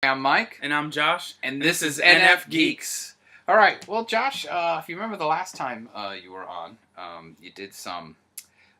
I'm Mike. And I'm Josh. And this is NFGeeks. All right. Well, Josh, if you remember the last time you were on, you did some...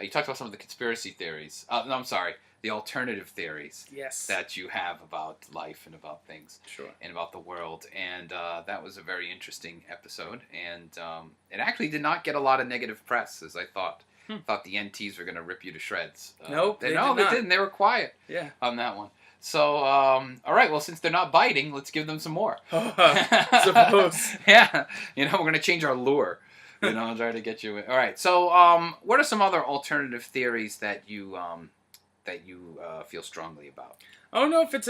you talked about some of the conspiracy theories. No, I'm sorry. The alternative theories. Yes. That you have about life and about things. Sure. And about the world. And that was a very interesting episode. And it actually did not get a lot of negative press, as I thought. Thought the NTs were going to rip you to shreds. Nope, they didn't. They were quiet on that one. So, all right, well, since they're not biting, let's give them some more. Suppose. Yeah. We're going to change our lure, and try to get you in. All right, so what are some other alternative theories that you feel strongly about? I don't know if it's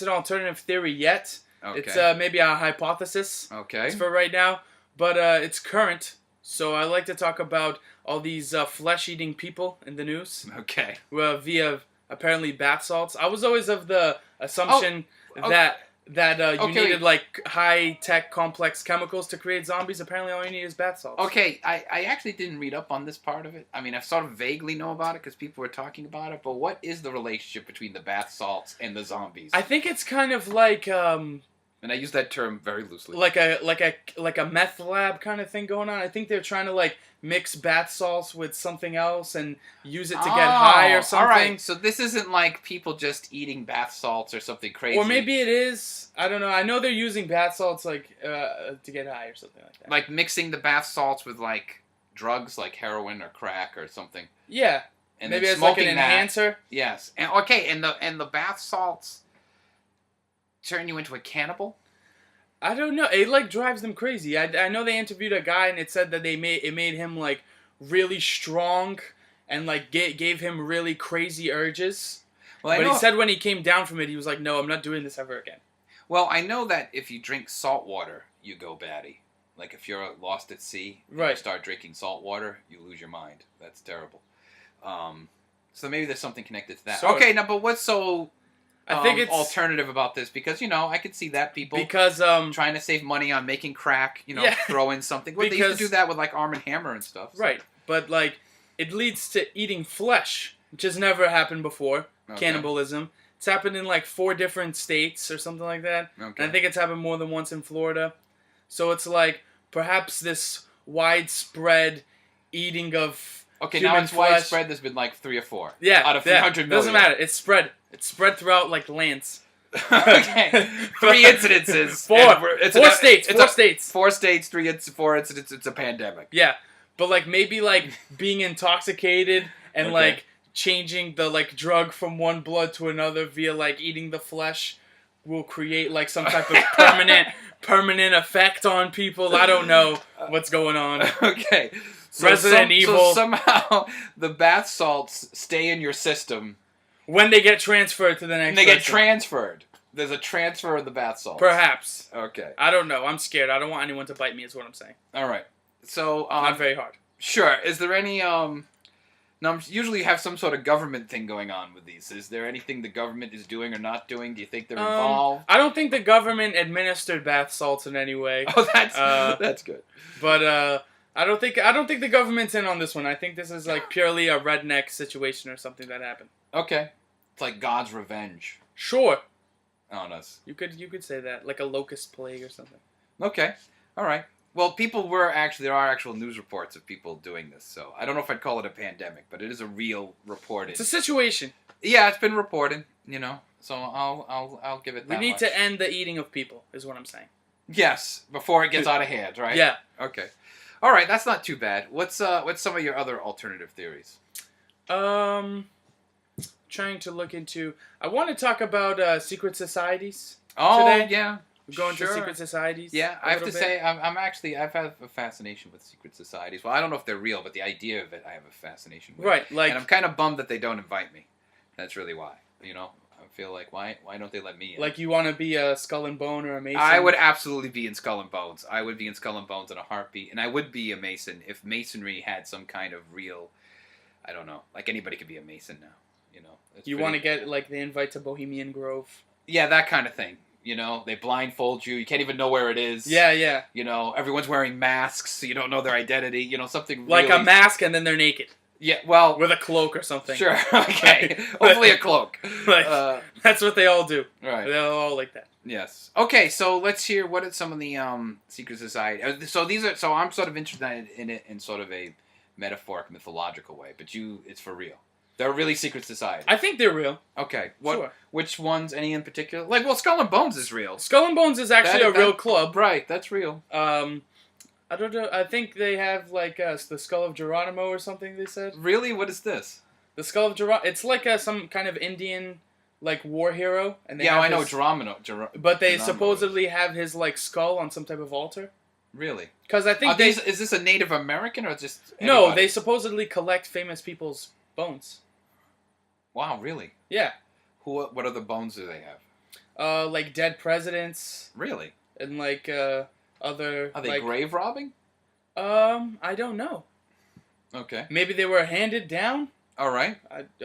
an alternative theory yet. Okay. It's maybe a hypothesis. Okay. It's for right now, but it's current. So I like to talk about all these flesh-eating people in the news. Okay. Via apparently bath salts. I was always of the assumption that you needed like high-tech complex chemicals to create zombies. Apparently all you need is bath salts. Okay, I actually didn't read up on this part of it. I mean, I sort of vaguely know about it because people were talking about it, but what is the relationship between the bath salts and the zombies? I think it's kind of like... and I use that term very loosely. Like a meth lab kind of thing going on. I think they're trying to like mix bath salts with something else and use it to get high or something. All right, so this isn't like people just eating bath salts or something crazy. Or maybe it is. I don't know. I know they're using bath salts like to get high or something like that. Like mixing the bath salts with like drugs like heroin or crack or something. Yeah. And maybe it's like an enhancer. Yes. And okay, and the bath salts turn you into a cannibal? I don't know. It like drives them crazy. I know they interviewed a guy and it said that it made him like really strong and like gave him really crazy urges. Well, but he said when he came down from it, he was like, "No, I'm not doing this ever again." Well, I know that if you drink salt water, you go batty. Like if you're lost at sea, and you start drinking salt water, you lose your mind. That's terrible. So maybe there's something connected to that. Okay, now, but what's so... I think it's alternative about this because I could see that people trying to save money on making crack, throw in something. Well, they used to do that with like Arm & Hammer and stuff. So. Right, but like it leads to eating flesh, which has never happened before. Okay. Cannibalism. It's happened in like 4 different states or something like that. Okay. And I think it's happened more than once in Florida. So it's like perhaps this widespread eating of human now it's flesh. widespread. There's been like 3 or 4. Yeah, out of 300 million. Doesn't matter. It's spread. It's spread throughout like lands. Okay, 3 incidences. 4 states. 4 states. 4 incidents. It's a pandemic. Yeah, but like maybe like being intoxicated and like changing the like drug from one blood to another via like eating the flesh will create like some type of permanent effect on people. I don't know what's going on. Okay. So Resident Evil. So somehow the bath salts stay in your system. When they get transferred to the next They get transferred. There's a transfer of the bath salts. Perhaps. Okay. I don't know. I'm scared. I don't want anyone to bite me is what I'm saying. All right. So... not very hard. Sure. Is there any... Now, usually you have some sort of government thing going on with these. Is there anything the government is doing or not doing? Do you think they're involved? I don't think the government administered bath salts in any way. Oh, that's good. But... I don't think the government's in on this one. I think this is like purely a redneck situation or something that happened. Okay. It's like God's revenge. Sure. On us. You could say that. Like a locust plague or something. Okay. All right. Well, there are actual news reports of people doing this, so I don't know if I'd call it a pandemic, but it is a real reported. It's a situation. Yeah, it's been reported, so I'll give it that We need much. to end the eating of people, is what I'm saying. Yes, before it gets out of hand, right? Yeah. Okay. All right, that's not too bad. What's some of your other alternative theories? Trying to look into... I want to talk about secret societies today. Yeah. We're going to secret societies. Yeah, I have to say, I've had a fascination with secret societies. Well, I don't know if they're real, but the idea of it, I have a fascination with. Right, like... And I'm kind of bummed that they don't invite me. That's really why. I feel like, why don't they let me in? Like you want to be a Skull and Bone or a Mason? I would absolutely be in Skull and Bones. I would be in Skull and Bones in a heartbeat. And I would be a Mason if Masonry had some kind of real... I don't know. Like anybody could be a Mason now. You want to get like the invite to Bohemian Grove? Yeah, that kind of thing. They blindfold you. You can't even know where it is. Yeah. Everyone's wearing masks, so you don't know their identity. Something like really... a mask and then they're naked. Yeah, well... With a cloak or something. Sure, okay. Hopefully a cloak. That's what they all do. Right. They're all like that. Yes. Okay, so let's hear what are some of the secret society. So I'm sort of interested in it in sort of a metaphoric, mythological way, but it's for real. They're really secret societies. I think they're real. Okay. Sure. Which ones? Any in particular? Like, well, Skull and Bones is real. Skull and Bones is actually a real club. Right, that's real. I don't know. I think they have like the Skull of Geronimo or something. They said. Really? What is this? The Skull of Geronimo. It's like some kind of Indian like war hero, and I know Geronimo. But they supposedly have his like skull on some type of altar. Really? Because I think is this a Native American or just anybody? No? They supposedly collect famous people's bones. Wow, really? Yeah. What other bones do they have? Like dead presidents. Really? And like other. Are they grave robbing? I don't know. Okay. Maybe they were handed down. All right.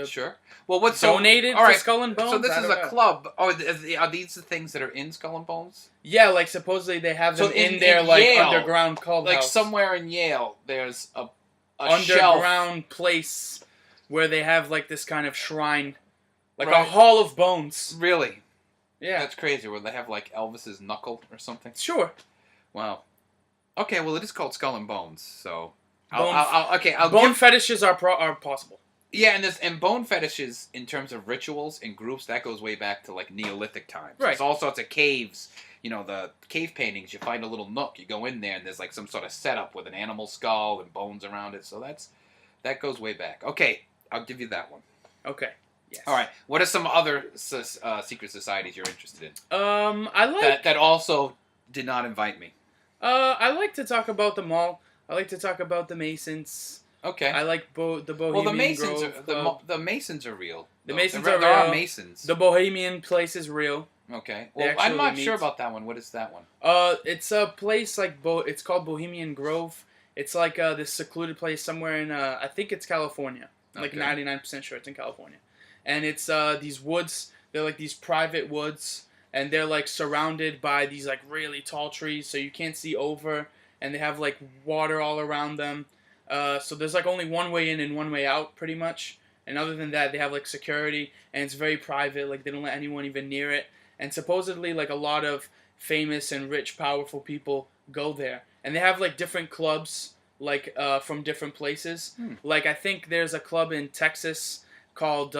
Sure. Well, what's donated to Skull and Bones? So this is a club. Oh, are these the things that are in Skull and Bones? Yeah, like supposedly they have them in their like Yale, underground clubhouse. Like somewhere in Yale, there's a underground place where they have like this kind of shrine, like right. a hall of bones. Really? Yeah. That's crazy. Where they have like Elvis's knuckle or something. Sure. Wow. Okay, well it is called Skull and Bones, so bone fetishes are possible. Yeah, and bone fetishes in terms of rituals and groups that goes way back to like Neolithic times. Right. There's all sorts of caves. You know, the cave paintings. You find a little nook. You go in there, and there's like some sort of setup with an animal skull and bones around it. So that goes way back. Okay, I'll give you that one. Okay. Yes. All right. What are some other secret societies you're interested in? I like that also did not invite me. I like to talk about them all. I like to talk about the Masons. Okay. I like the Bohemian Grove. The Masons are real. The Masons are real. There are Masons. The Bohemian place is real. Okay. Well, I'm not sure about that one. What is that one? It's a place like it's called Bohemian Grove. It's like this secluded place somewhere in I think it's California. I'm like 99% sure it's in California. And it's these woods. They're like these private woods, and they're like surrounded by these like really tall trees, so you can't see over. And they have like water all around them. So there's like only one way in and one way out, pretty much. And other than that, they have like security, and it's very private. Like they don't let anyone even near it. And supposedly, like a lot of famous and rich, powerful people go there. And they have like different clubs, like from different places. Like I think there's a club in Texas called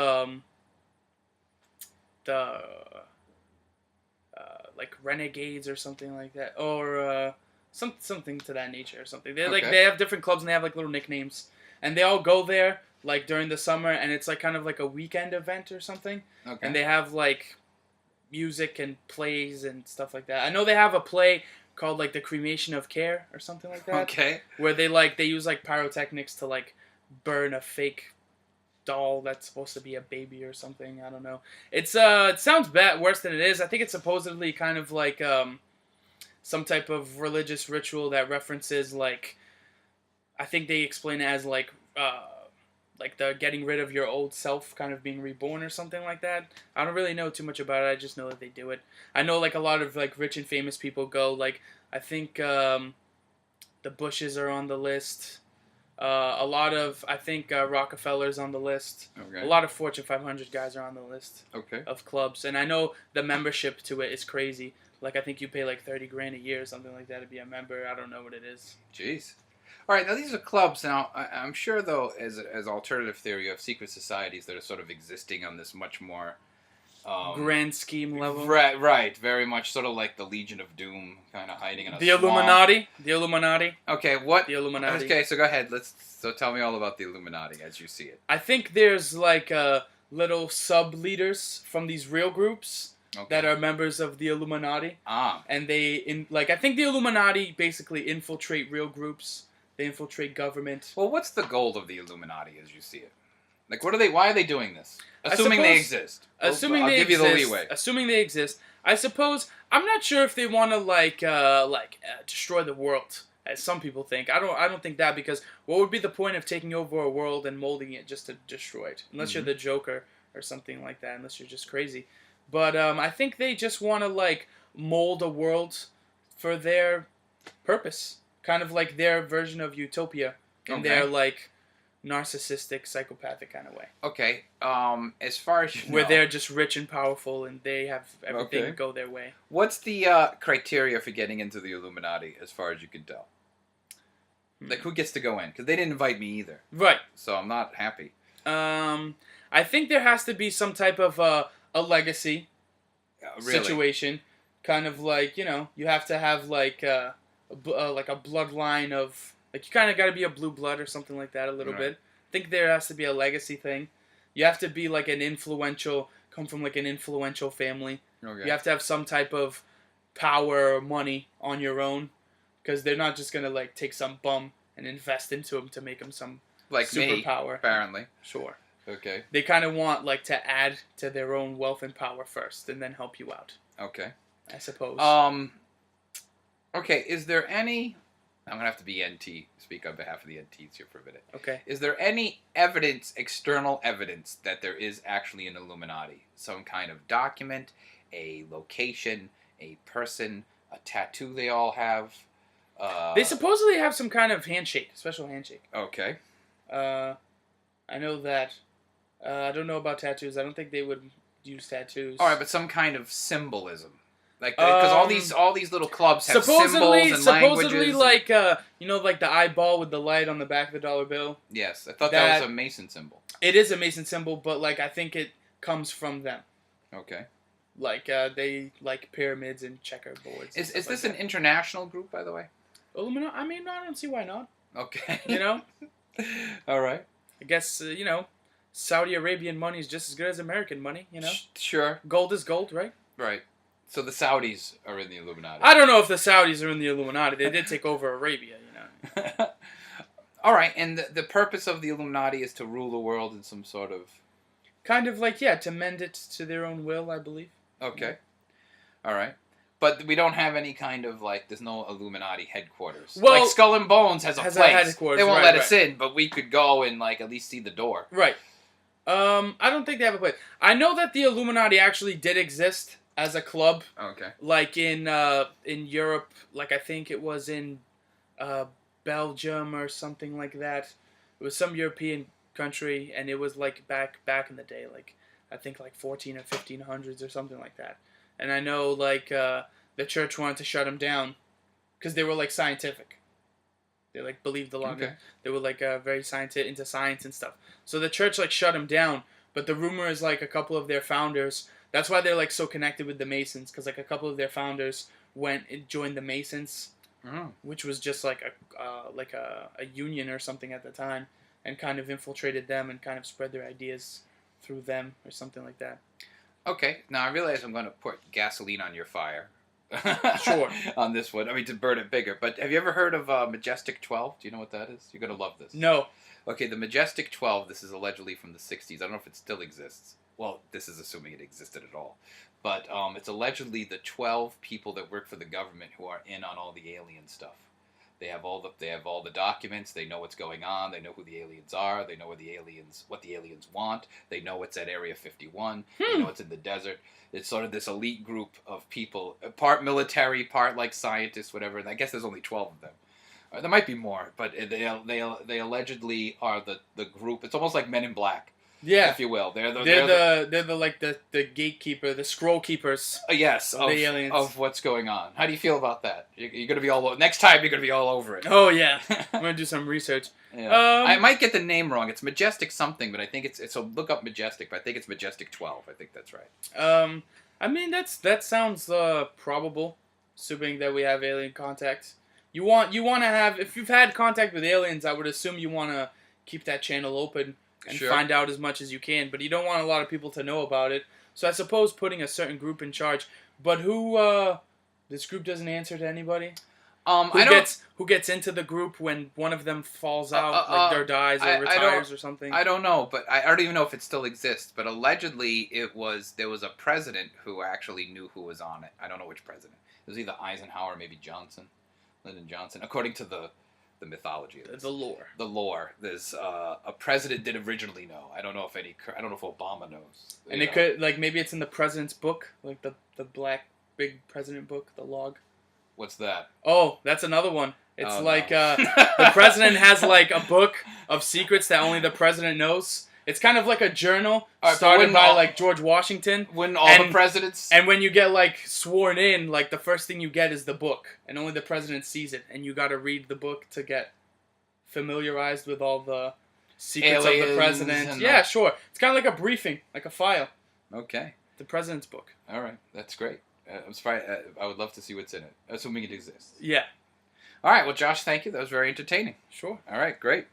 like Renegades or something like that, or something to that nature or something. They they have different clubs and they have like little nicknames, and they all go there like during the summer, and it's like kind of like a weekend event or something. Okay. And they have like music and plays and stuff like that. I know they have a play called like The Cremation of Care or something like that. Okay. Where they use like pyrotechnics to like burn a fake doll that's supposed to be a baby or something. I don't know. It's it sounds worse than it is. I think it's supposedly kind of like some type of religious ritual that references like, I think they explain it as like the getting rid of your old self, kind of being reborn or something like that. I don't really know too much about it. I just know that they do it. I know like a lot of like rich and famous people go. Like I think the Bushes are on the list. A lot of, I think Rockefeller's on the list. Okay. A lot of Fortune 500 guys are on the list. Okay. Of clubs, and I know the membership to it is crazy. Like I think you pay like $30,000 a year or something like that to be a member. I don't know what it is. Jeez. All right, now these are clubs. Now, I'm sure, though, as alternative theory, you have secret societies that are sort of existing on this much more grand scheme level. Right. Very much sort of like the Legion of Doom, kind of hiding in a swamp. The Illuminati. Okay, what? The Illuminati. Okay, so go ahead. So tell me all about the Illuminati as you see it. I think there's like little sub-leaders from these real groups that are members of the Illuminati. And I think the Illuminati basically infiltrate real groups. They infiltrate government. Well, what's the goal of the Illuminati as you see it? Like, what are they? Why are they doing this? Assuming they exist. I'll give you the leeway. Assuming they exist, I suppose. I'm not sure if they want to destroy the world, as some people think. I don't think that, because what would be the point of taking over a world and molding it just to destroy it? Unless you're the Joker or something like that. Unless you're just crazy. But I think they just want to mold a world for their purpose. Kind of like their version of utopia. And their narcissistic, psychopathic kind of way. Okay. As far as where they're just rich and powerful and they have everything go their way. What's the criteria for getting into the Illuminati, as far as you can tell? Like, who gets to go in? Because they didn't invite me either. Right. So I'm not happy. I think there has to be some type of a legacy situation. Kind of like, you have to have like a bloodline of... Like, you kind of got to be a blue blood or something like that a little bit. I think there has to be a legacy thing. You have to be like come from like an influential family. Okay. You have to have some type of power or money on your own. Because they're not just going to like take some bum and invest into him to make him some like superpower. Me, apparently. Sure. Okay. They kind of want like to add to their own wealth and power first and then help you out. Okay. I suppose. Okay, is there any... I'm going to have to be NT, speak on behalf of the NTs here for a minute. Okay. Is there any evidence, external evidence, that there is actually an Illuminati? Some kind of document, a location, a person, a tattoo they all have? They supposedly have some kind of handshake, special handshake. Okay. I know that. I don't know about tattoos. I don't think they would use tattoos. All right, but some kind of symbolism. Like, because all these little clubs have symbols and languages. Supposedly, like, like the eyeball with the light on the back of the dollar bill. Yes, I thought that was a Mason symbol. It is a Mason symbol, but, like, I think it comes from them. Okay. Like, they like pyramids and checkerboards. Is this an international group, by the way? Illuminati? I mean, I don't see why not. Okay. All right. I guess, Saudi Arabian money is just as good as American money, Sure. Gold is gold, right? Right. So the Saudis are in the Illuminati. I don't know if the Saudis are in the Illuminati. They did take over Arabia, All right, and the purpose of the Illuminati is to rule the world in some sort of... Kind of like, to mend it to their own will, I believe. Okay. All right. But we don't have any kind of, like, there's no Illuminati headquarters. Well, like Skull and Bones has a place. Headquarters, they won't let us in, but we could go and, like, at least see the door. Right. I don't think they have a place. I know that the Illuminati actually did exist as a club. Okay. Like in Europe, like I think it was in Belgium or something like that. It was some European country, and it was like back in the day, like I think like 14 or 1500s or something like that. And I know like the church wanted to shut them down because they were like scientific. They like believed a lot. Okay. They were like very scientific, into science and stuff. So the church like shut them down. But the rumor is like a couple of their founders. That's why they're like so connected with the Masons, because like a couple of their founders went and joined the Masons, which was just like a union or something at the time, and kind of infiltrated them and kind of spread their ideas through them or something like that. Okay, now I realize I'm going to put gasoline on your fire. Sure. On this one, I mean to burn it bigger. But have you ever heard of Majestic 12? Do you know what that is? You're going to love this. No. Okay, the Majestic 12. This is allegedly from the '60s. I don't know if it still exists. Well, this is assuming it existed at all. But it's allegedly the 12 people that work for the government who are in on all the alien stuff. They have all the documents. They know what's going on. They know who the aliens are. They know what the aliens want. They know what's at Area 51. They know what's in the desert. It's sort of this elite group of people, part military, part like scientists, whatever. And I guess there's only 12 of them. There might be more, but they allegedly are the group. It's almost like Men in Black. Yeah, if you will, they're the gatekeeper, the scroll keepers. Yes, of the aliens. Of what's going on. How do you feel about that? You're gonna be next time. You're gonna be all over it. Oh yeah, I'm gonna do some research. Yeah. I might get the name wrong. It's Majestic something, but I think it's so. Look up Majestic, but I think it's Majestic 12. I think that's right. I mean that sounds probable, assuming that we have alien contact. You want to have, if you've had contact with aliens, I would assume you want to keep that channel open. And find out as much as you can, but you don't want a lot of people to know about it. So I suppose putting a certain group in charge. But this group doesn't answer to anybody? Who gets into the group when one of them falls out, or dies, or retires, or something? I don't know, but I don't even know if it still exists. But allegedly, there was a president who actually knew who was on it. I don't know which president. It was either Eisenhower, or maybe Lyndon Johnson, according to the mythology of this. The lore. The lore. There's a president did originally know. I don't know if Obama knows. And it could, like, maybe it's in the president's book, like the black big president book, the log. What's that? Oh, that's another one. It's the president has like a book of secrets that only the president knows. It's kind of like a journal started by like George Washington. When all the presidents... And when you get like sworn in, like the first thing you get is the book. And only the president sees it. And you got to read the book to get familiarized with all the secrets of the president. Yeah, sure. It's kind of like a briefing, like a file. Okay. The president's book. All right. That's great. I'm surprised. I would love to see what's in it. Assuming it exists. Yeah. All right. Well, Josh, thank you. That was very entertaining. Sure. All right. Great.